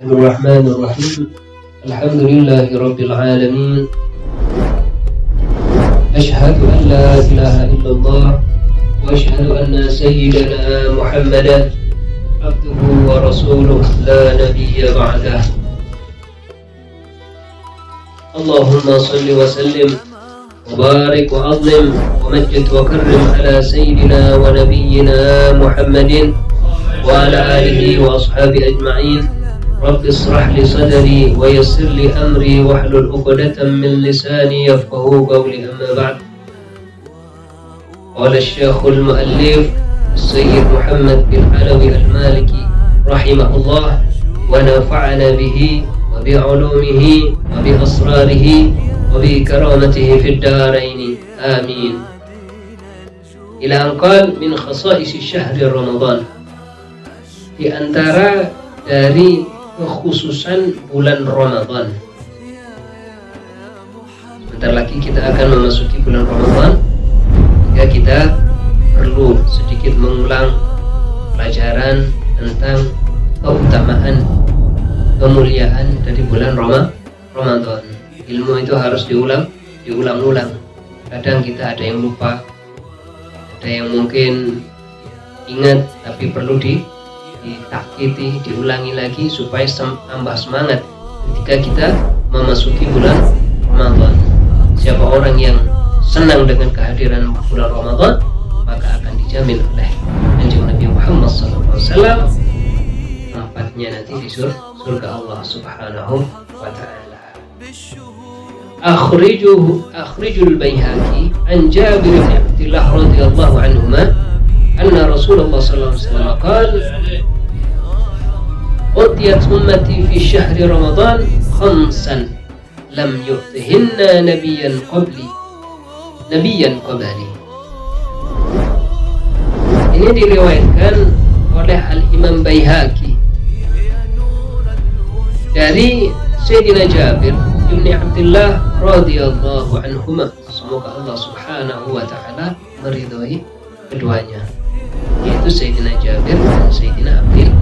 الرحمن الرحيم الحمد لله رب العالمين أشهد أن لا إله إلا الله وأشهد أن سيدنا محمدا عبده ورسوله لا نبي بعده اللهم صل وسلم وبارك وعظم ومجد وكرم على سيدنا ونبينا محمد وعلى آله وأصحابه أجمعين رب اشرح لي صدري ويسر لي أمري واحلل عقدة من لساني يفقهوا قولي أما بعد. قال الشيخ المؤلف السيد محمد بن علوي المالكي رحمه الله ونفعنا به وبعلومه وبأسراره وبكرامته في الدارين آمين. إلى أن قال من خصائص شهر رمضان, di antara dari kekhususan bulan Ramadan. Sebentar lagi kita akan memasuki bulan Ramadan, sehingga kita perlu sedikit mengulang pelajaran tentang keutamaan, kemuliaan dari bulan Ramadan. Ilmu itu harus diulang-ulang. Kadang kita ada yang lupa, ada yang mungkin ingat tapi perlu ditakkiti, diulangi lagi supaya tambah semangat ketika kita memasuki bulan Ramadan. Siapa orang yang senang dengan kehadiran bulan Ramadan, maka akan dijamin oleh Kanjeng Nabi Muhammad SAW tempatnya nanti di surga Allah Subhanahu wa taala. Akhrijul Baihaqi an Jabir bin Abdullah radhiyallahu anhuma anna Rasulullah sallallahu alaihi wasallam qala utiyat ummati fi syahri Ramadan khamsan lam yu'tihinna nabiyyan qabli. Ini diriwayatkan oleh Al-Imam Baihaqi dari Sayyidina Jabir bin Abdullah radhiyallahu anhuma, semoga Allah Subhanahu wa taala meridhai keduanya, yaitu Sayyidina Jabir dan Sayyidina Abdullah.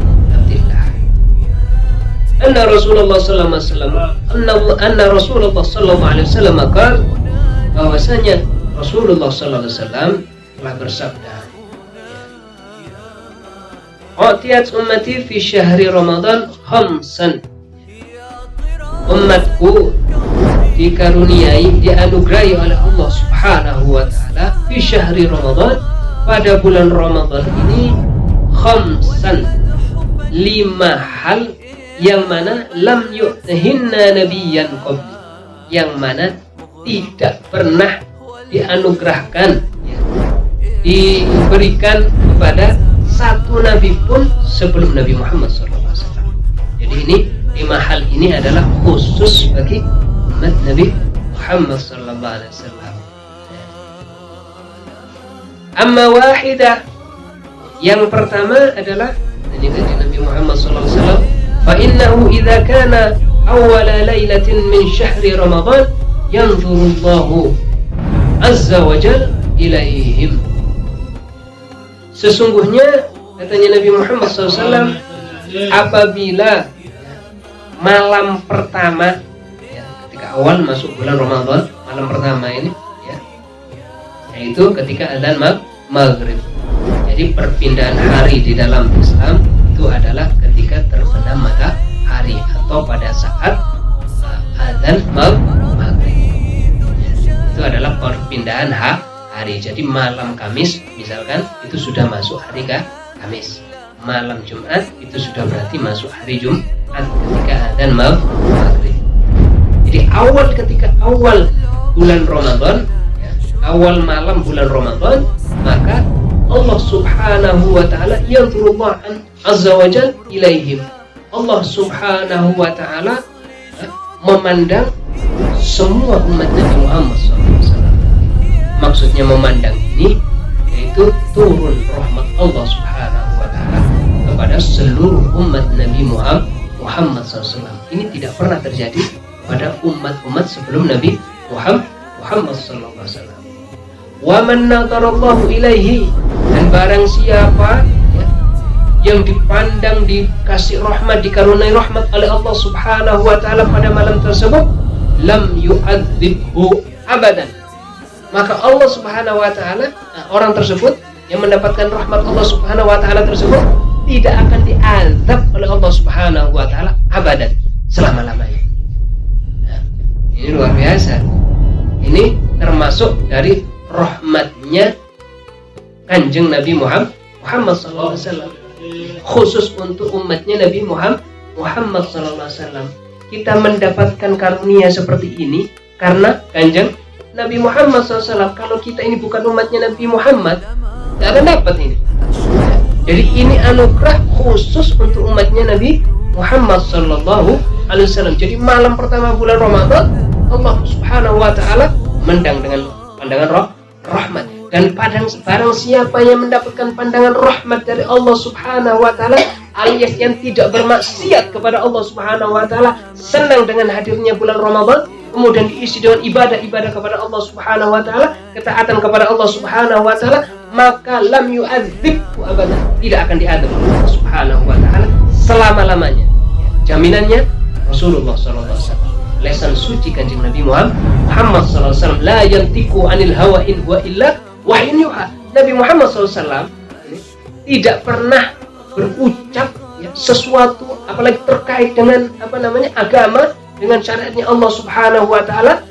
Anna Rasulullah sallallahu alaihi wasallam qala, bahwasanya Rasulullah sallallahu alaihi wasallam telah bersabda, Utiyat ummati fi syahri Ramadan khamsan. Umatku dikaruniai, dianugerahi oleh Allah Subhanahu wa taala fi syahri Ramadan, pada bulan Ramadan ini, khamsan, 5 hal yang mana lam yu'tihinna nabiyyan qabli, yang mana tidak pernah dianugerahkan, diberikan kepada satu nabi pun sebelum Nabi Muhammad SAW. Jadi ini 5 hal ini adalah khusus bagi umat Nabi Muhammad SAW. Amma wahidah, yang pertama adalah ini dari Nabi Muhammad SAW, fa innahu idza kana awwala lailatin min syahri Ramadan yanzuru Allahu azza wa jalla ilaihim. Sesungguhnya, katanya Nabi Muhammad SAW, apabila malam pertama, ketika awal masuk bulan Ramadan, malam pertama ini, yaitu ketika adzan maghrib. Jadi perpindahan hari di dalam Islam itu adalah ketika terbenam matahari atau pada saat adzan maghrib. Itu adalah perpindahan hari. Jadi malam Kamis misalkan itu sudah masuk hari Kamis. Malam Jumat itu sudah berarti masuk hari Jumat ketika adzan maghrib. Jadi ketika awal bulan Ramadan, awal malam bulan Ramadan, maka Allah Subhanahu wa taala yanzurullah azza wa jalla ilaihim. Allah Subhanahu wa taala memandang semua umat Nabi Muhammad SAW. Maksudnya memandang ini yaitu turun rahmat Allah Subhanahu wa taala kepada seluruh umat Nabi Muhammad SAW. Ini tidak pernah terjadi pada umat-umat sebelum Nabi Muhammad SAW. Wa man nadarallahu ilaihi, dan barang siapa yang dipandang, dikasih rahmat, dikaruniai rahmat oleh Allah Subhanahu wa taala pada malam tersebut, lam yu'adzibhu abadan. Maka Allah Subhanahu wa taala, orang tersebut yang mendapatkan rahmat Allah Subhanahu wa taala tersebut tidak akan diazab oleh Allah Subhanahu wa taala abadan, selama-lamanya. Nah, ini luar biasa. Ini termasuk dari rahmatnya Kanjeng Nabi Muhammad sallallahu alaihi wasallam, khusus untuk umatnya Nabi Muhammad sallallahu alaihi wasallam. Kita mendapatkan karunia seperti ini karena Kanjeng Nabi Muhammad SAW. Kalau kita ini bukan umatnya Nabi Muhammad, tidak akan dapat ini. Jadi ini anugerah khusus untuk umatnya Nabi Muhammad Sallallahu Alaihi Wasallam. Jadi malam pertama bulan Ramadan, Allah Subhanahu Wa Taala mendang dengan pandangan rahmat. Dan barang siapa yang mendapatkan pandangan rahmat dari Allah Subhanahu Wa Taala, alias yang tidak bermaksiat kepada Allah Subhanahu Wa Taala, senang dengan hadirnya bulan Ramadan, kemudian diisi dengan ibadah-ibadah kepada Allah Subhanahu Wa Taala, ketaatan kepada Allah Subhanahu Wa Taala, maka lam yu'adzibhu abadan, tidak akan diadab Allah Subhanahu Wa Taala selama-lamanya. Jaminannya Rasulullah Sallallahu Alaihi Wasallam, lesan suci Kanjeng Nabi Muhammad Sallallahu Alaihi Wasallam, la yantiqu anil hawa in huwa illa wahyun yuha. Nabi Muhammad SAW tidak pernah berucap sesuatu apalagi terkait dengan agama, dengan syariatnya Allah Subhanahu Wa Taala,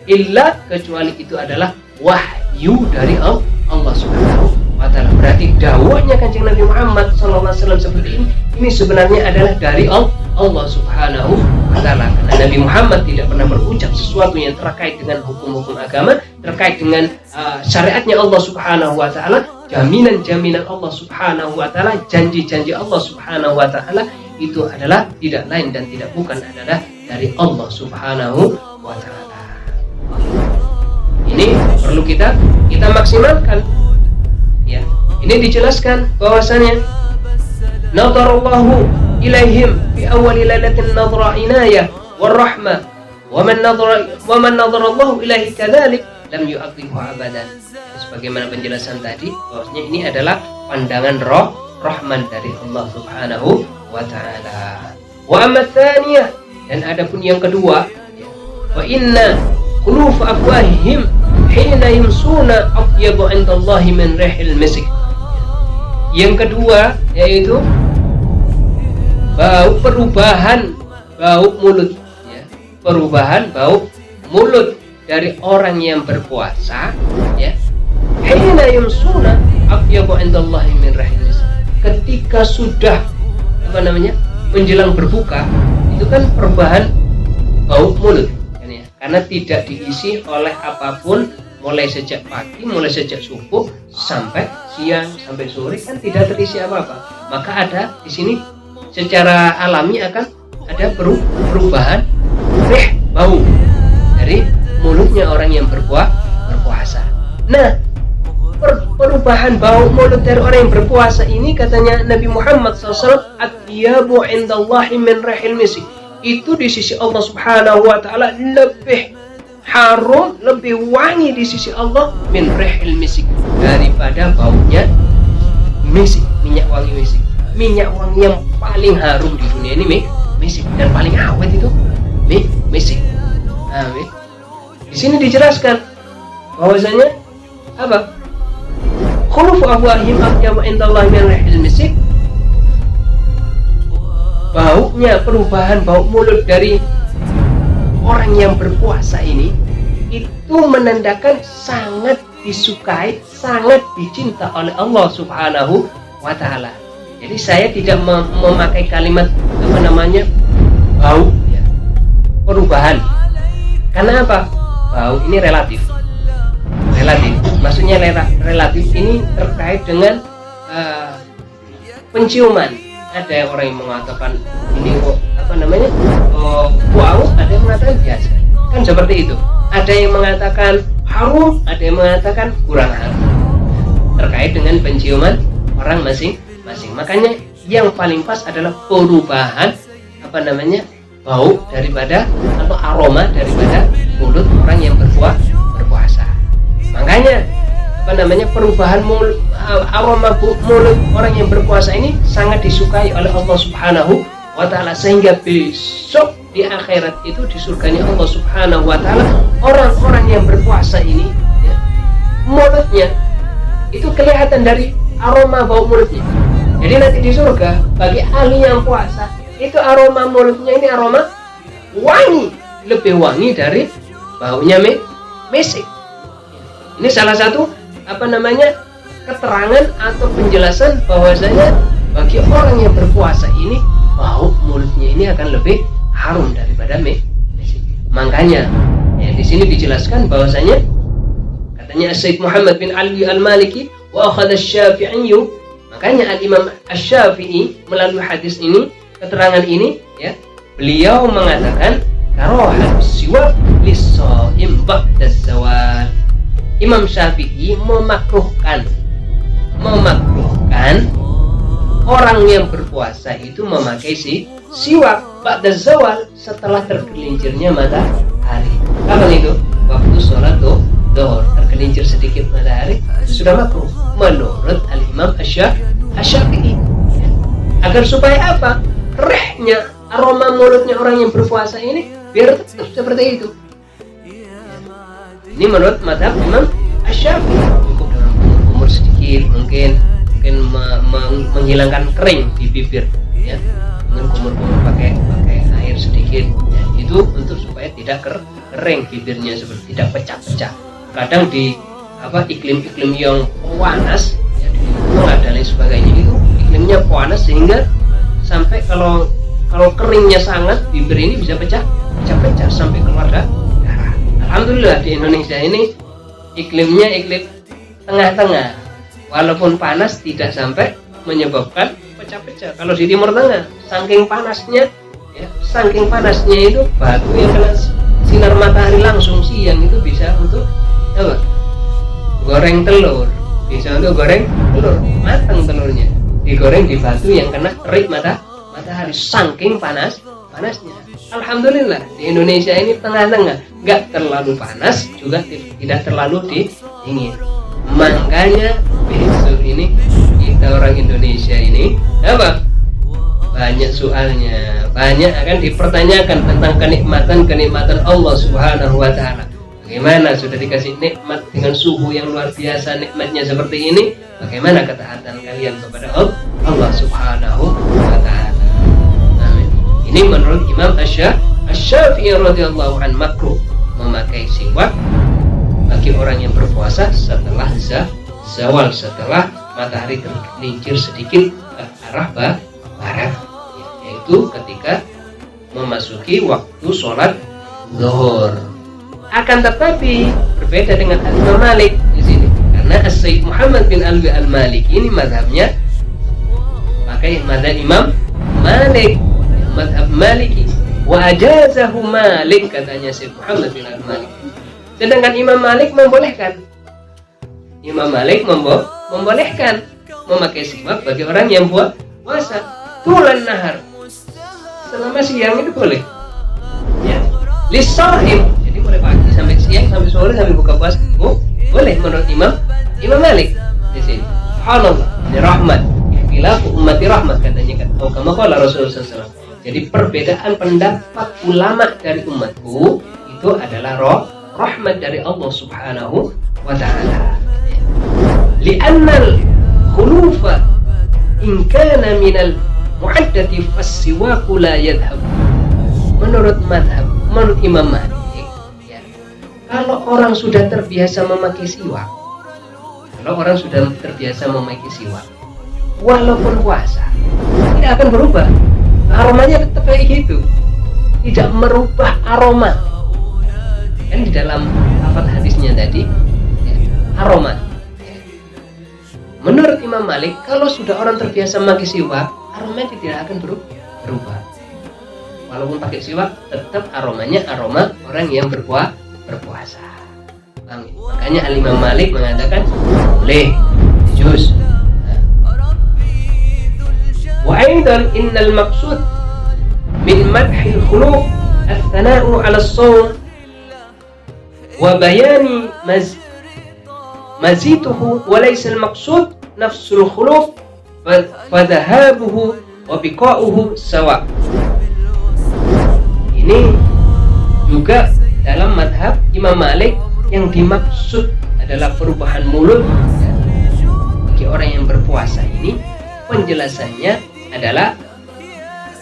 illa kecuali itu adalah wahyu dari Allah Subhanahu Wa Taala. Berarti dakwahnya Kanjeng Nabi Muhammad SAW seperti ini sebenarnya adalah dari Allah Subhanahu Wa Taala. Karena Nabi Muhammad tidak pernah berucap sesuatu yang terkait dengan hukum-hukum agama, terkait dengan syariatnya Allah Subhanahu Wa Taala, jaminan-jaminan Allah Subhanahu Wa Taala, janji-janji Allah Subhanahu Wa Taala, itu adalah tidak lain dan tidak bukan adalah dari Allah Subhanahu Wa Taala. Ini perlu kita maksimalkan. Ya, ini dijelaskan bahwasanya nadarallahu ilaihim fi awwal lailatin nadra inayah warahmah wa man nadarallahu ilaihi kadzalik lam yu'adhibu abadan. Sebagaimana penjelasan tadi bahwasanya ini adalah pandangan rahman dari Allah Subhanahu wa taala. Wa amma tsaniyah, dan adapun yang kedua, wa inna quluf afwahihim hina yumsuna atyabu 'indallahi min rihil misk. Yang kedua yaitu perubahan bau mulut, ya. Perubahan bau mulut dari orang yang berpuasa, ya. Hina yumsuna atyabu 'indallahi min rihil misk. Ketika sudah menjelang berbuka, itu kan perubahan bau mulut, kan, ya? Karena tidak diisi oleh apapun, mulai sejak pagi, mulai sejak subuh sampai siang, sampai sore kan tidak terisi apa-apa. Maka ada di sini secara alami akan ada perubahan bau dari mulutnya orang yang berpuasa. Nah, perubahan bau mulut dari orang yang berpuasa ini, katanya Nabi Muhammad SAW, atyabu indallahi min rihil misk, itu di sisi Allah Subhanahu Wa Taala lebih harum, lebih wangi di sisi Allah min rihil misk, daripada baunya misik, minyak wangi misik. Minyak wangi yang paling harum di dunia ini misik, dan paling awet itu misik. Nah, di sini dijelaskan bahwasanya apa? Khulufu afwahihim atyabu indallahi min rihil misk, baunya, perubahan bau mulut dari orang yang berpuasa ini itu menandakan sangat disukai, sangat dicinta oleh Allah Subhanahu wa Ta'ala. Jadi saya tidak memakai kalimat bau, ya, perubahan. Karena apa? Bau ini relatif. Maksudnya relatif ini terkait dengan penciuman. Ada orang yang mengatakan ini bau, ada yang mengatakan biasa, kan seperti itu. Ada yang mengatakan harum, ada yang mengatakan kurang harum, terkait dengan penciuman orang masing-masing. Makanya yang paling pas adalah perubahan bau daripada atau aroma daripada mulut orang yang berpuasa. Makanya perubahan mulut, aroma mulut orang yang berpuasa ini sangat disukai oleh Allah Subhanahu wa ta'ala, sehingga besok di akhirat itu di surganya Allah Subhanahu wa ta'ala orang-orang yang berpuasa ini ya, mulutnya itu kelihatan dari aroma bau mulutnya. Jadi nanti di surga bagi ahli yang puasa itu aroma mulutnya ini aroma wangi, lebih wangi dari baunya mesik. Ini salah satu keterangan atau penjelasan bahwasanya bagi orang yang berpuasa ini bau mulutnya ini akan lebih harum daripada mesik. Makanya ya, di sini dijelaskan bahwasanya katanya Syekh Muhammad bin Ali al-Maliki wa akhadha asy-Syafi'i, makanya al-Imam asy-Syafi'i melalui hadis ini, keterangan ini ya, beliau mengatakan karahat siwak lis-shaim ba'da zawal. Imam Syafi'i memakruhkan orang yang berpuasa itu memakai siwak ba'da zawal, setelah tergelincirnya matahari. Kapan itu? Waktu sholat zuhur tergelincir sedikit matahari itu sudah makruh menurut al-Imam asy-Syafi'i. Agar supaya apa? Rehnya aroma mulutnya orang yang berpuasa ini biar tetap seperti itu. Ini menurut mazhab Imam asy-Syafi'i. Cukup dengan umur sedikit, mungkin menghilangkan kering di bibir ya, dengan kumur-kumur pakai air sedikit ya, itu untuk supaya tidak kering bibirnya, seperti tidak pecah-pecah. Kadang di iklim-iklim yang panas ya, di Gunung dan lain sebagainya, itu iklimnya panas sehingga sampai kalau keringnya sangat bibir ini bisa pecah-pecah sampai keluar darah. Alhamdulillah di Indonesia ini iklimnya iklim tengah-tengah, walaupun panas tidak sampai menyebabkan pecah-pecah. Kalau di Timur Tengah saking panasnya itu batu yang kena sinar matahari langsung siang itu bisa untuk apa? Goreng telur, bisa untuk goreng telur, matang telurnya digoreng di batu yang kena terik matahari saking panasnya. Alhamdulillah di Indonesia ini tengah-tengah, nggak terlalu panas juga tidak terlalu dingin. Makanya besok ini kita orang Indonesia ini apa? Banyak soalnya, banyak akan dipertanyakan tentang kenikmatan Allah Subhanahu wa ta'ala. Bagaimana sudah dikasih nikmat dengan suhu yang luar biasa, nikmatnya seperti ini, bagaimana ketaatan kalian kepada Allah Subhanahu wa ta'ala. Ini menurut Imam Asy-Syafi'i radhiyallahu anhu makruh memakai siwak bagi orang yang berpuasa setelah zawal, setelah matahari tergelincir sedikit ke arah barat, yaitu ketika memasuki waktu sholat zuhur. Akan tetapi berbeda dengan Imam Malik di sini, karena Syekh Muhammad bin Ali al-Maliki ini mazhabnya pakai mazhab Imam Malik, mazhab Maliki, wa ajazahu Malik, katanya Syekh Muhammad bin al-Maliki. Sedangkan Imam Malik membolehkan. Imam Malik membolehkan memakai siwak bagi orang yang puasa tulan nahar, selama siang itu boleh ya, lis-shaim, jadi mulai pagi sampai siang, sampai sore, sampai buka puasa boleh menurut Imam Malik di sini. Subhanallah, ini rahmat, ikhtilafu ummati rahmat, katanya kan. Kama qala Rasulullah SAW. Jadi perbedaan pendapat ulama dari umatku itu adalah rahmat dari Allah Subhanahu wa ta'ala. Li'annal khulufa in kana minal mu'addati fas-siwaku la yadhhab. Menurut Imam Malik ya, kalau orang sudah terbiasa memakai siwak, walaupun puasa tidak akan berubah, aromanya tetap kayak gitu, tidak merubah aroma. Kan di dalam lafaz hadisnya tadi ya, aroma. Menurut Imam Malik, kalau sudah orang terbiasa memakai siwak, aromanya tidak akan berubah. Walaupun pakai siwak, tetap aromanya aroma orang yang berpuasa. Makanya Imam Malik mengatakan boleh, juz. Wa aidan innal maqsud min madhil khuluq al-thana'u 'ala as-shawm wa bayani mazituhu wa laysa al-maqsud nafsul khuluf fadhahabuhu wa biqa'uhu sawa. Ini juga dalam madhab Imam Malik yang dimaksud adalah perubahan mulut ya, bagi orang yang berpuasa ini penjelasannya adalah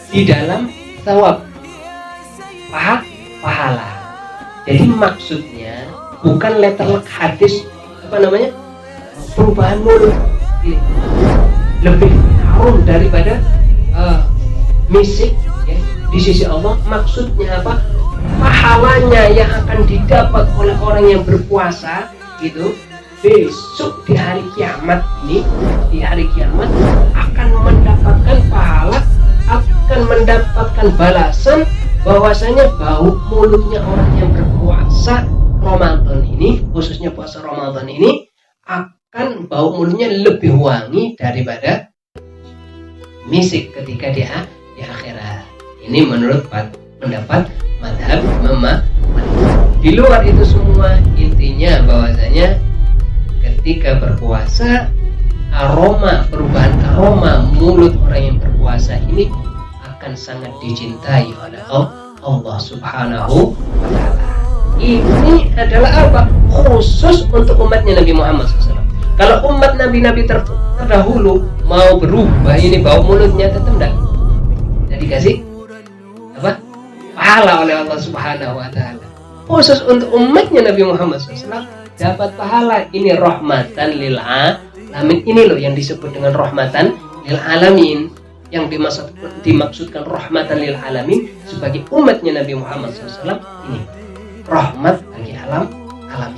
di dalam thawab, pahala. Jadi maksudnya bukan letterlek hadis perubahan mulut ini lebih harum daripada misik ya, di sisi Allah. Maksudnya apa? Pahalanya yang akan didapat oleh orang yang berpuasa itu besok di hari kiamat ini, di hari kiamat akan mendapatkan pahala, akan mendapatkan balasan bahwasanya bau mulutnya orang yang berpuasa Ramadan ini, khususnya puasa Ramadan ini, akan bau mulutnya lebih wangi daripada misik ketika di akhirat. Ini menurut pendapat madhab Imam Malik. Di luar itu semua intinya bahwasanya ketika berpuasa perubahan aroma mulut orang yang berpuasa ini akan sangat dicintai oleh Allah Subhanahu wa Ta'ala. Ini adalah apa? Khusus untuk umatnya Nabi Muhammad SAW. Kalau umat nabi-nabi terdahulu mau berubah ini bau mulutnya tetap enggak jadi kasih apa? Pahala oleh Allah Subhanahu wa Ta'ala. Khusus untuk umatnya Nabi Muhammad SAW dapat pahala. Ini rahmatan lil alamin. Ini loh yang disebut dengan rahmatan lil alamin, yang dimaksudkan rahmatan lil alamin sebagai umatnya Nabi Muhammad SAW. Ini rahmat bagi alam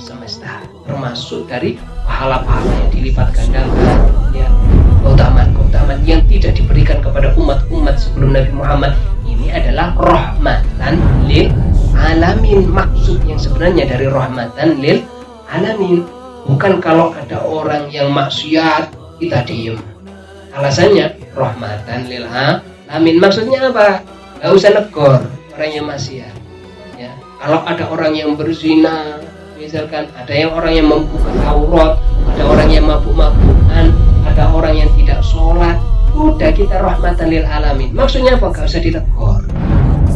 semesta, termasuk dari pahala-pahala yang dilipat gandakan ya, keutamaan yang tidak diberikan kepada umat-umat sebelum Nabi Muhammad. Ini adalah rahmatan lil alamin. Maksud yang sebenarnya dari rahmatan lil alamin bukan kalau ada orang yang maksiat kita diem. Alasannya rahmatan lil alamin. Maksudnya apa? Gak usah negor orang yang maksiat ya. Kalau ada orang yang berzina, misalkan ada orang yang membuka aurat, ada orang yang mabuk-mabukan, ada orang yang tidak sholat, udah kita rahmatan lil alamin. Maksudnya apa? Gak usah ditegur.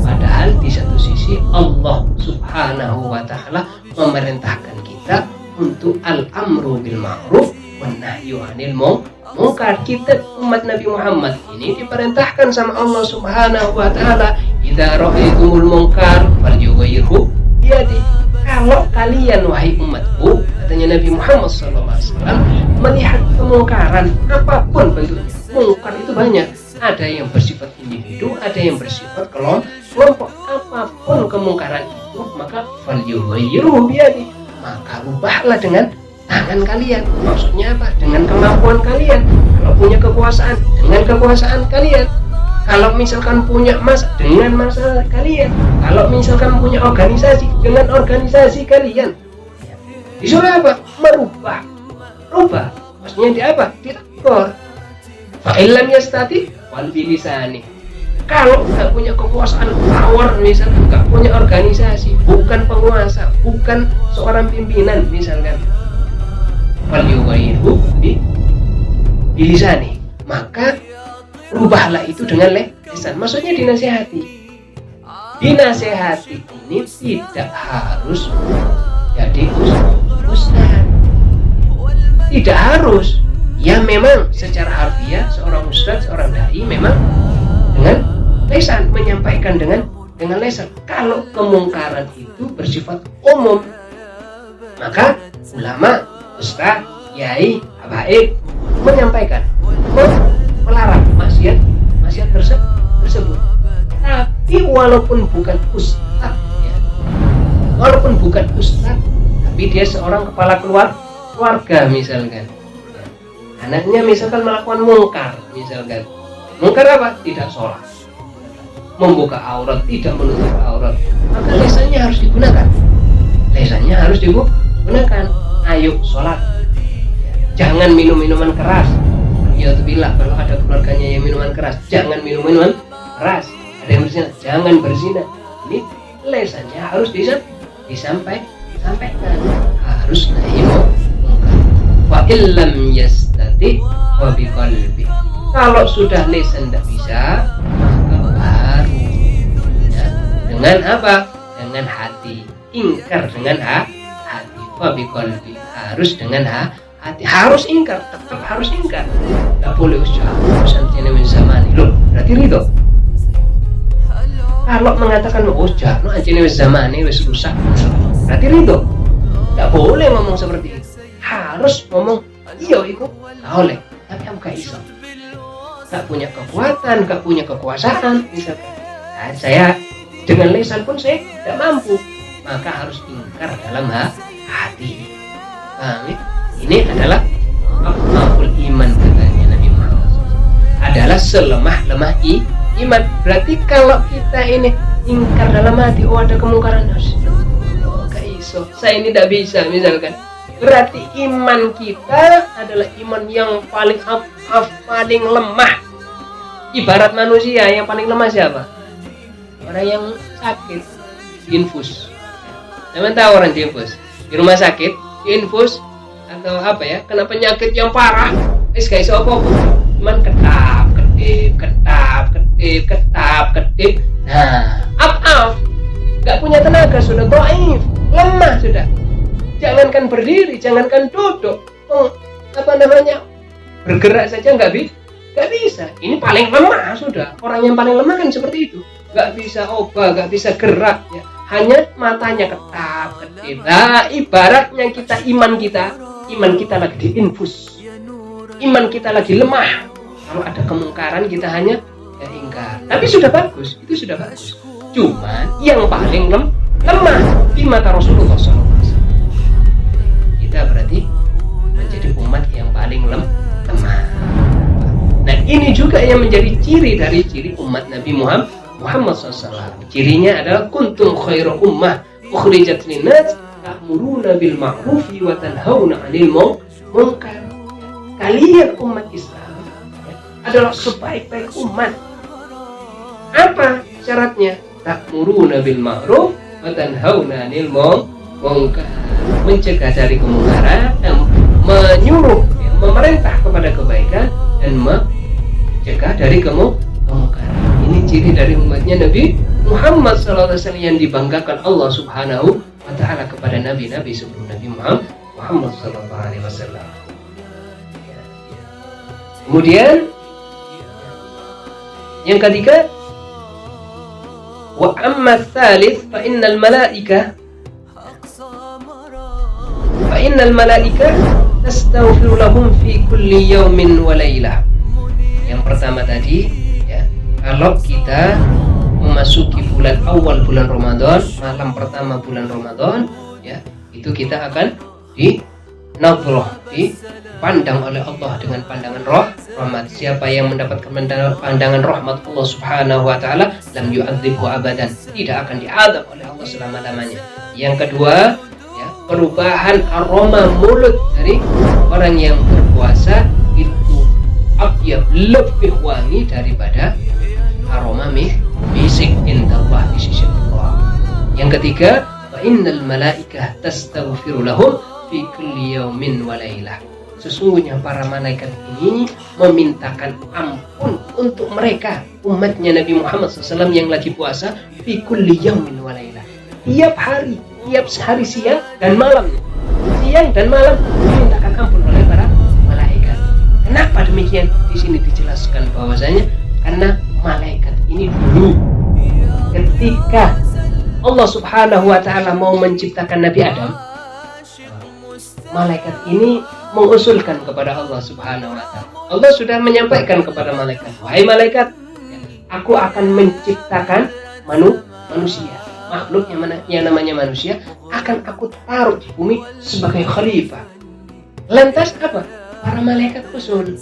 Padahal di satu sisi Allah Subhanahu wa Ta'ala memerintahkan kita untuk al-amru bil ma'ruf wan nahyu 'anil munkar. Kita umat Nabi Muhammad ini diperintahkan sama Allah Subhanahu wa Ta'ala, idza ra'aitumul munkar falyughayyirhu biyadi. Kalau kalian wahai umatku, katanya Nabi Muhammad SAW, melihat kemungkaran apapun bentuknya, mungkar itu banyak. Ada yang bersifat individu, ada yang bersifat kelompok. Apapun kemungkaran itu, maka falyughayyirhu biyadi, maka ubahlah dengan tangan kalian. Maksudnya apa? Dengan kemampuan kalian. Kalau punya kekuasaan, dengan kekuasaan kalian. Kalau misalkan punya masa, dengan masa kalian. Kalau misalkan punya organisasi, dengan organisasi kalian. Disuruh apa? Merubah. Maksudnya di apa? Ditegur. Fa'ilam yastati wal bilisani. Kalau nggak punya kekuasaan power, misalkan nggak punya organisasi, bukan penguasa, bukan seorang pimpinan, misalkan, wal yughayyiru bilisani, maka rubahlah itu dengan lisan. Maksudnya dinasihati. Dinasihati ini tidak harus jadi ustaz. Tidak harus. Ya memang secara harfiah seorang ustaz, seorang dai memang dengan lisan, menyampaikan dengan lisan. Kalau kemungkaran itu bersifat umum, maka ulama, ustaz, yai, habaib menyampaikan, melarang maksiat tersebut. Tapi walaupun bukan ustaz ya, tapi dia seorang kepala keluarga misalkan, anaknya misalkan melakukan mungkar, misalkan mungkar apa? Tidak sholat, membuka aurat, tidak menutup aurat, maka lesannya harus digunakan. Ayo sholat, jangan minum minuman keras. Ya billah, kalau ada keluarganya yang minuman keras, jangan minum minuman keras. Ada yang berzina, jangan berzina. Ini lesannya harus disampaikan, harus nahi mungkar. Wa illam tadi wa biqalbi. Kalau sudah lisan tidak bisa, maka baru ya, dengan apa? Dengan hati. Ingkar dengan hati. Wa biqalbi, harus dengan hati. Harus ingkar, tetap harus ingkar. Tidak boleh ucap santinya min zamani. Loh, berarti ridho. Kalau mengatakan ucap no anjine wis zamani wis rusak, berarti ridho. Tidak boleh ngomong seperti itu. Harus ngomong iya itu boleh, tapi aku gak iso, gak punya kekuatan, gak punya kekuasaan misalkan. Nah, saya dengan lisan pun saya tidak mampu, maka harus ingkar dalam hati. Paham ya? Ini adalah afdalul iman katanya Nabi Muhammad, adalah selemah-lemah iman. Berarti kalau kita ini ingkar dalam hati, oh ada kemungkaran, gak iso, saya ini tidak bisa misalkan, berarti iman kita adalah iman yang paling paling lemah. Ibarat manusia yang paling lemah siapa? Orang yang sakit, infus. Teman tahu orang infus di rumah sakit, infus atau apa ya, kena penyakit yang parah, gak iso apa-apa, cuman ketap. Nah, up, gak punya tenaga, sudah dhaif, lemah sudah. Jangankan berdiri, jangankan duduk, bergerak saja nggak bisa. Ini paling lemah sudah. Orang yang paling lemah kan seperti itu, nggak bisa obah, nggak bisa gerak, ya. Hanya matanya ketap-ketip. Nah, ibaratnya kita iman kita lagi diinfus, iman kita lagi lemah. Kalau ada kemungkaran kita hanya ingkar. Tapi sudah bagus, itu sudah bagus. Cuman yang paling lemah di mata Rasulullah SAW. Kita berarti menjadi umat yang paling lemah. Nah, ini juga yang menjadi ciri dari ciri umat Nabi Muhammad SAW. Cirinya adalah kuntum khairu ummah ukhrijat linnas ta'muruna bil ma'rufi wa tanhauna 'anil munkar. Kalian umat Islam adalah sebaik-baik umat. Apa syaratnya? Ta'muruna bil ma'ruf wa tanhauna 'anil munkar. Mencegah dari kemungkaran dan menyuruh, memerintah kepada kebaikan dan mencegah dari kemungkaran. Ini ciri dari umatnya Nabi Muhammad SAW yang dibanggakan Allah Subhanahu wa Ta'ala kepada nabi-nabi sebelum Nabi Muhammad SAW. Kemudian yang ketiga, wa amma tsalits fa innal malaika tastaghfiru lahum fi kulli yawmin wa lailah. Yang pertama tadi ya, kalau kita memasuki bulan awal bulan Ramadan, malam pertama bulan Ramadan ya, itu kita akan dinadhrah, dipandang oleh Allah dengan pandangan rahmat. Siapa yang mendapatkan pandangan rahmat Allah Subhanahu wa Ta'ala, lam yu'adzibhu abadan, tidak akan diazab oleh Allah selama-lamanya. Yang kedua, perubahan aroma mulut dari orang yang berpuasa itu lebih wangi daripada aroma misik indallah, di sisi Allah. Yang ketiga, wa innal malaikah tastaghfiru lahum fi kulli yawmin wa lailah. Sesungguhnya para malaikat ini memintakan ampun untuk mereka, umatnya Nabi Muhammad SAW yang lagi puasa, fi kulli yawmin wa lailah. Tiap hari siang dan malam, dimintakan ampun oleh para malaikat. Kenapa demikian? Di sini dijelaskan bahwasanya karena malaikat ini dulu ketika Allah Subhanahu wa Ta'ala mau menciptakan Nabi Adam, malaikat ini mengusulkan kepada Allah Subhanahu wa Ta'ala. Allah sudah menyampaikan kepada malaikat, wahai malaikat, aku akan menciptakan manusia, makhluk yang namanya manusia, akan aku taruh di bumi sebagai khalifah. Lantas apa? Para malaikat usul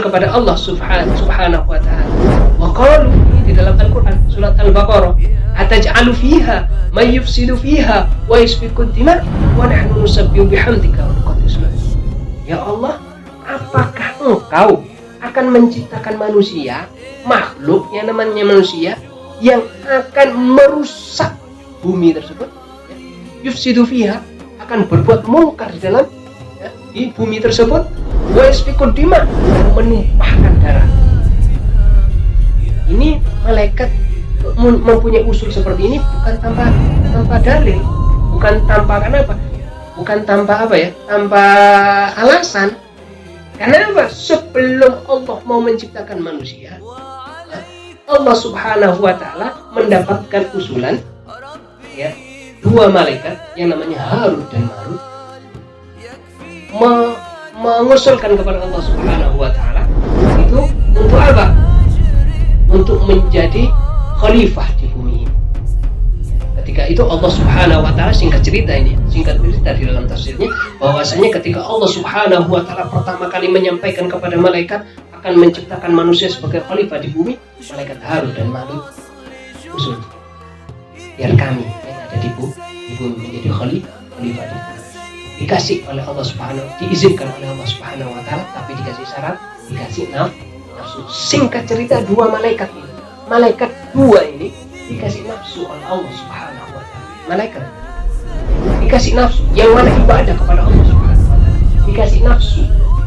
kepada Allah Subhanahu wa Ta'ala. Wa qalu, di dalam Al-Quran surat Al-Baqarah, ataj'alu fiha may yufsidu fiha wa yasfiku dima wa nahnu nusabbihu bihamdika wa nuqaddisu lak. Ya Allah, apakah Engkau akan menciptakan manusia, makhluk yang namanya manusia, yang akan merusak bumi tersebut, yufsidu fiha, akan berbuat mungkar di dalam di bumi tersebut, wa yasfikud dima, menumpahkan darah. Ini malaikat mempunyai usul seperti ini bukan tanpa dalil, bukan tanpa kenapa? Bukan tanpa apa ya? Tanpa alasan. Karena apa? Sebelum Allah mau menciptakan manusia, Allah Subhanahu wa taala mendapatkan usulan ya, dua malaikat yang namanya Harut dan Marut mengusulkan kepada Allah Subhanahu wa taala itu untuk apa? Untuk menjadi khalifah di bumi ini. Ketika itu Allah Subhanahu wa taala singkat cerita di dalam tafsirnya bahwasanya ketika Allah Subhanahu wa taala pertama kali menyampaikan kepada malaikat akan menciptakan manusia sebagai khalifah di bumi, malaikat Harut dan Marut usul biar kami yang ada di bumi menjadi khalifah di bumi. Dikasih oleh Allah Subhanahu, diizinkan oleh Allah Subhanahu wa taala, tapi dikasih syarat, dikasih nafsu. Singkat cerita dua malaikat dua ini dikasih nafsu oleh Allah Subhanahu wa taala. Malaikat dikasih nafsu yang mana ibadah kepada Allah Subhanahu wa taala. Dikasih nafsu.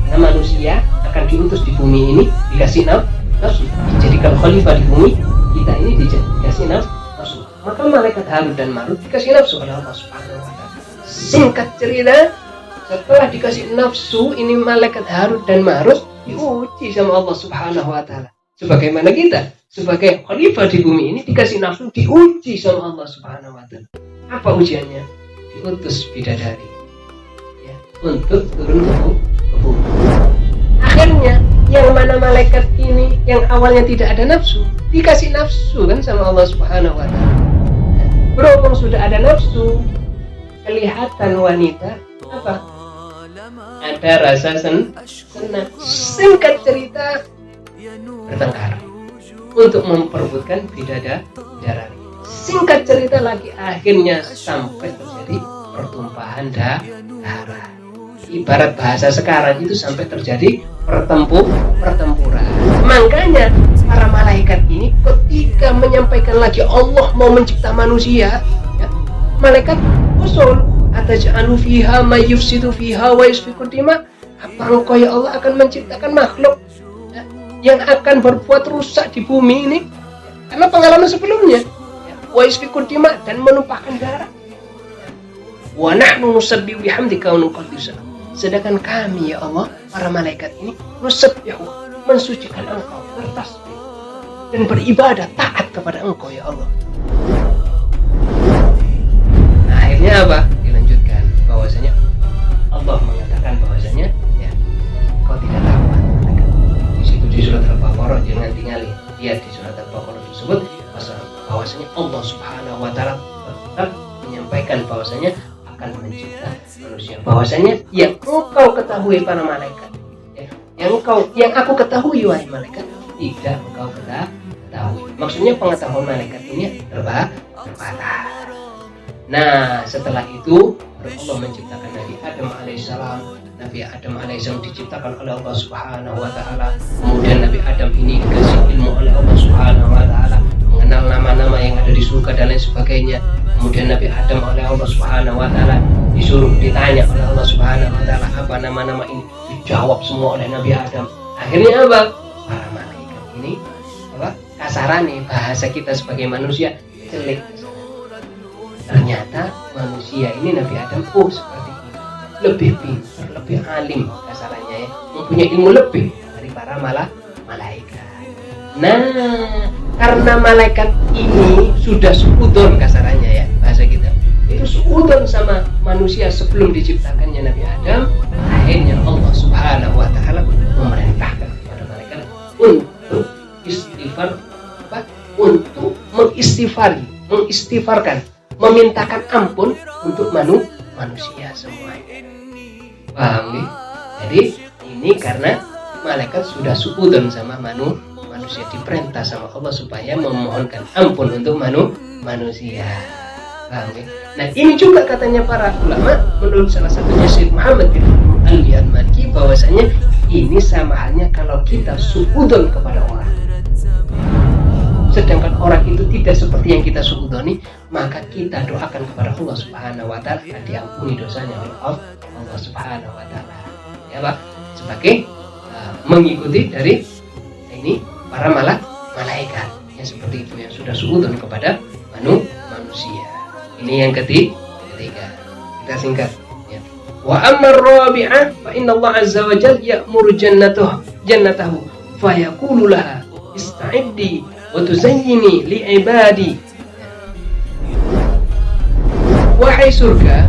Karena manusia akan diutus di bumi ini dikasih nafsu. Dijadikan khalifah di bumi kita ini dikasih nafsu. Maka malaikat Harut dan Marut dikasih nafsu oleh Allah Subhanahu wa taala. Singkat cerita, setelah dikasih nafsu ini malaikat Harut dan Marut diuji sama Allah Subhanahu wa taala. Sebagaimana kita sebagai khalifah di bumi ini dikasih nafsu, diuji sama Allah Subhanahu wa taala. Apa ujiannya? Diutus bidadari ya, untuk turun ke bumi. Akhirnya yang mana malaikat ini yang awalnya tidak ada nafsu dikasih nafsu kan sama Allah Subhanahu wa taala. Berhubung sudah ada nafsu, kelihatan wanita apa? Ada rasa senang. Singkat cerita bertengkar untuk memperebutkan bidadari. Singkat cerita lagi akhirnya sampai terjadi pertumpahan darah. Ibarat bahasa sekarang itu sampai terjadi pertempuran. Makanya para malaikat ini ketika menyampaikan lagi Allah mau mencipta manusia, ya, malaikat usul ataj'alu fiha may yufsidu fiha wa yasfiku dima. Apa engkau ya Allah akan menciptakan makhluk ya, yang akan berbuat rusak di bumi ini? Karena pengalaman sebelumnya ya, wa yasfiku dima, dan menumpahkan darah. Wa nahnu nusabbihu bihamdika wa nuqaddisu. Sedangkan kami ya Allah, para malaikat ini nusabbihu, mensucikan engkau, bertasbih dan beribadah taat kepada engkau ya Allah. Nah, akhirnya apa? Dilanjutkan bahwasanya Allah mengatakan bahwasanya ya, kau tidak tahu di situ di surat Al-Baqarah, jangan tinggalin lihat di surat Al-Baqarah tersebut bahwasanya Allah Subhanahu wa taala tetap menyampaikan bahwasanya akan mencipta manusia, bahwasanya yang engkau ketahui para malaikat ya, yang aku ketahui wahai malaikat tidak engkau ketahui. Maksudnya pengetahuan malaikat ini terbatas. Nah, setelah itu Allah menciptakan Nabi Adam alaihissalam. Nabi Adam alaihissalam diciptakan oleh Allah Subhanahu wa taala. Kemudian Nabi Adam ini dikasih ilmu oleh Allah Subhanahu wa taala, mengenal nama-nama yang ada di surga dan lain sebagainya. Kemudian Nabi Adam oleh Allah Subhanahu wa taala disuruh ditanya oleh Allah Subhanahu wa taala apa nama-nama ini, dijawab semua oleh Nabi Adam. Akhirnya apa? Para malaikat ini apa? Kasarannya bahasa kita sebagai manusia jelek. Ternyata manusia ini Nabi Adam seperti ini, lebih pintar, lebih alim kasarannya ya, mempunyai ilmu lebih dari para malaikat. Nah, karena malaikat ini sudah suudon kasarannya ya, bahasa kita itu suudon sama manusia sebelum diciptakannya Nabi Adam. Akhirnya Allah Subhanahu wa taala memerintahkan kepada malaikat untuk istighfar, untuk mengistighfarkan, memintakan ampun untuk manusia semua. Paham nih? Jadi ini karena malaikat sudah suudon sama manusia, diperintah sama Allah supaya memohonkan ampun untuk manusia. Paham nih? Nah, ini juga katanya para ulama, menurut salah satunya Syekh Muhammad bin Al-Maliki, bahwasanya ini sama halnya kalau kita suudon kepada orang, sedangkan orang itu tidak seperti yang kita suudoni, maka kita doakan kepada Allah Subhanahu wa taala diampuni dosanya oleh Allah Subhanahu wa taala. Ya Pak. sebagai mengikuti dari ini para malaikat yang seperti itu yang sudah suudzon kepada manusia. Ini yang ketiga. Kita singkat ya. Wa ammar rabi'ah fa inna Allah azza wa jalla ya'muru jannatahu fa yaqulu laha ista'iddi wa tuzayyini li ibadi. Wahai surga,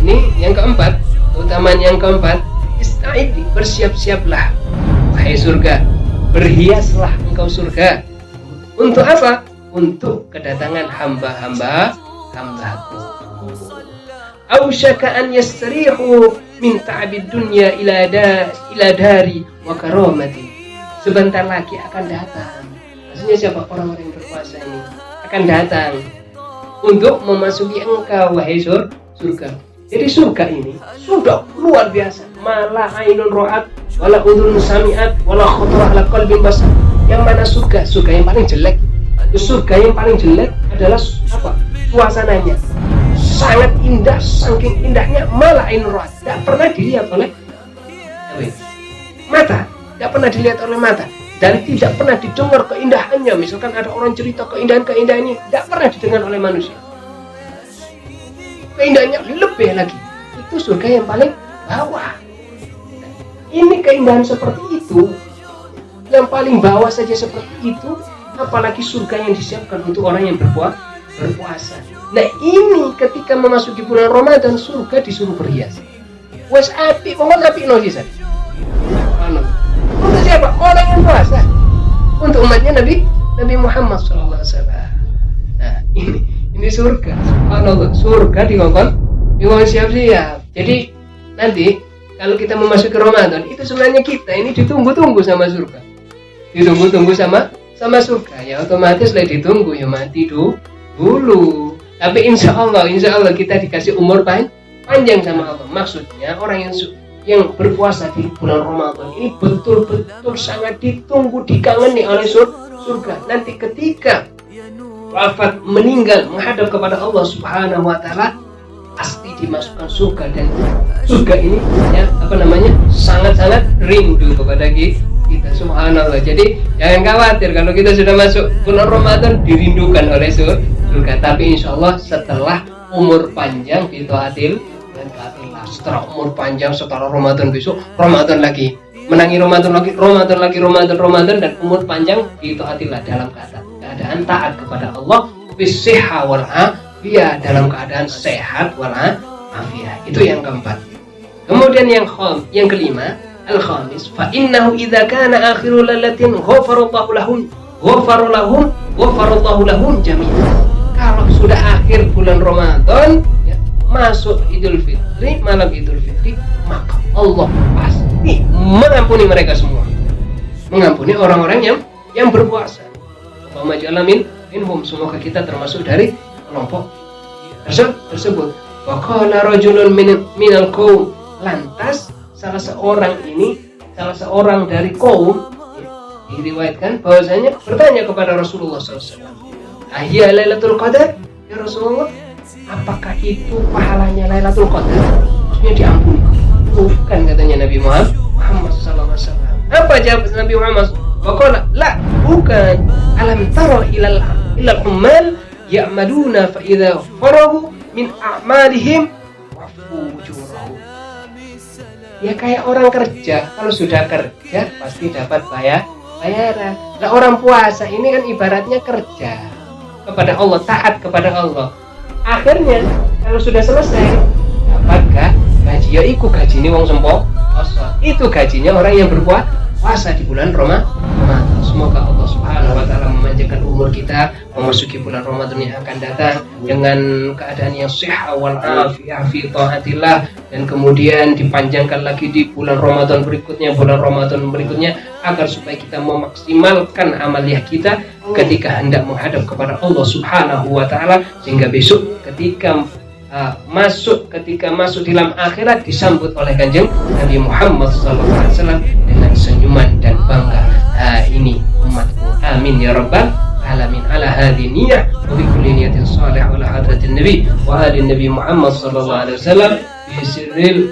ini yang keempat, keutamaan yang keempat, ista'iddi, bersiap-siaplah. Wahai surga, berhiaslah engkau surga. Untuk apa? Untuk kedatangan hamba-hambaku. Ausyaka an yastarihu min ta'abid dunya ila dari wa karamati. Sebentar lagi akan datang. Maksudnya siapa? Orang-orang yang berpuasa ini akan datang untuk memasuki engkau, wahai surga. Jadi surga ini sudah luar biasa. Mala ainun ra'at wala udhun sami'at wala khatara ala qalbin basar. Yang mana surga yang paling jelek. Surga yang paling jelek adalah apa? Suasananya sangat indah, saking indahnya mala ainun ra'at, tidak pernah dilihat oleh mata, tidak pernah dilihat oleh mata, dan tidak pernah didengar keindahannya. Misalkan ada orang cerita keindahan-keindahannya, tidak pernah didengar oleh manusia. Keindahannya lebih lagi, itu surga yang paling bawah. Ini keindahan seperti itu, yang paling bawah saja seperti itu, apalagi surga yang disiapkan untuk orang yang berpuasa. Nah ini ketika memasuki bulan Ramadan, surga disuruh berhias. Wes api, mohon api nosisan. Untuk siapa? Orang yang puasa. Untuk umatnya Nabi Muhammad SAW. Nah ini surga. Surga dikongkon siap-siap. Jadi nanti kalau kita memasuki Ramadan, itu sebenarnya kita ini ditunggu-tunggu sama surga. Ditunggu-tunggu sama surga. Ya otomatis lah ditunggu, ya mati dulu. Tapi insya Allah kita dikasih umur panjang sama Allah. Maksudnya orang yang berpuasa di bulan Ramadan ini betul-betul sangat ditunggu, dikangeni oleh surga. Nanti ketika wafat, meninggal, menghadap kepada Allah Subhanahu wa taala, pasti dimasukkan surga. Dan surga ini ya sangat-sangat rindu kepada kita. Subhanallah. Jadi jangan khawatir kalau kita sudah masuk bulan Ramadan dirindukan oleh surga. Tapi insya Allah setelah umur panjang fitaatil dan taatillah, setelah umur panjang, setelah Ramadan besok, Ramadan lagi, menangi Ramadan dan umur panjang fitaatillah, dalam keadaan taat kepada Allah, bisihha wal afiyah, dalam keadaan sehat wal afiyah. Itu yang keempat. Kemudian yang kelima, al-khamis, fa innahu idza kana akhiru lailatin ghafarallahu lahum jami'an. Kalau sudah akhir bulan Ramadan ya, masuk Idul Fitri, malam Idul Fitri, maka Allah pasti mengampuni mereka semua, mengampuni orang-orang yang berpuasa. Wa maj'alamin minhum, semoga kita termasuk dari kelompok tersebut. Wa qala rajulun minal qaum, lantas salah seorang dari kaum ya, diriwayatkan bahwasanya bertanya kepada Rasulullah SAW, ahya Lailatul Qadar ya Rasulullah, apakah itu pahalanya Lailatul Qadar? Maksudnya diampuni? Bukan, katanya Nabi Muhammad SAW. Apa jawab Nabi Muhammad? Waqala la, bukan. Alam tara ilal ummal ya'maduna fa idza farahu min a'malihim wafu ujurahum. Ya kayak orang kerja, kalau sudah kerja pasti dapat bayaran. Nah orang puasa ini kan ibaratnya kerja kepada Allah, taat kepada Allah. Akhirnya kalau sudah selesai dapat gaji, ya iku gaji ini wong sempo puasa. Itu gajinya orang yang berpuasa di bulan Ramadan. Semoga Allah Subhanahu wa taala memanjangkan umur kita memasuki bulan Ramadan yang akan datang dengan keadaan yang sehat wal afiyah fi taatillah, dan kemudian dipanjangkan lagi di bulan Ramadan berikutnya, agar supaya kita memaksimalkan amaliyah kita ketika hendak menghadap kepada Allah Subhanahu wa taala, sehingga besok ketika masuk dalam akhirat disambut oleh Kanjeng Nabi Muhammad SAW dengan senyuman dan bangga. Ini umatku, amin ya rabbal alamin. Ala hadhihi niyyah wa bi kulli niyatin salihah wa la hadratin nabi wa hadin nabi Muhammad sallallahu alaihi wasallam bi sirril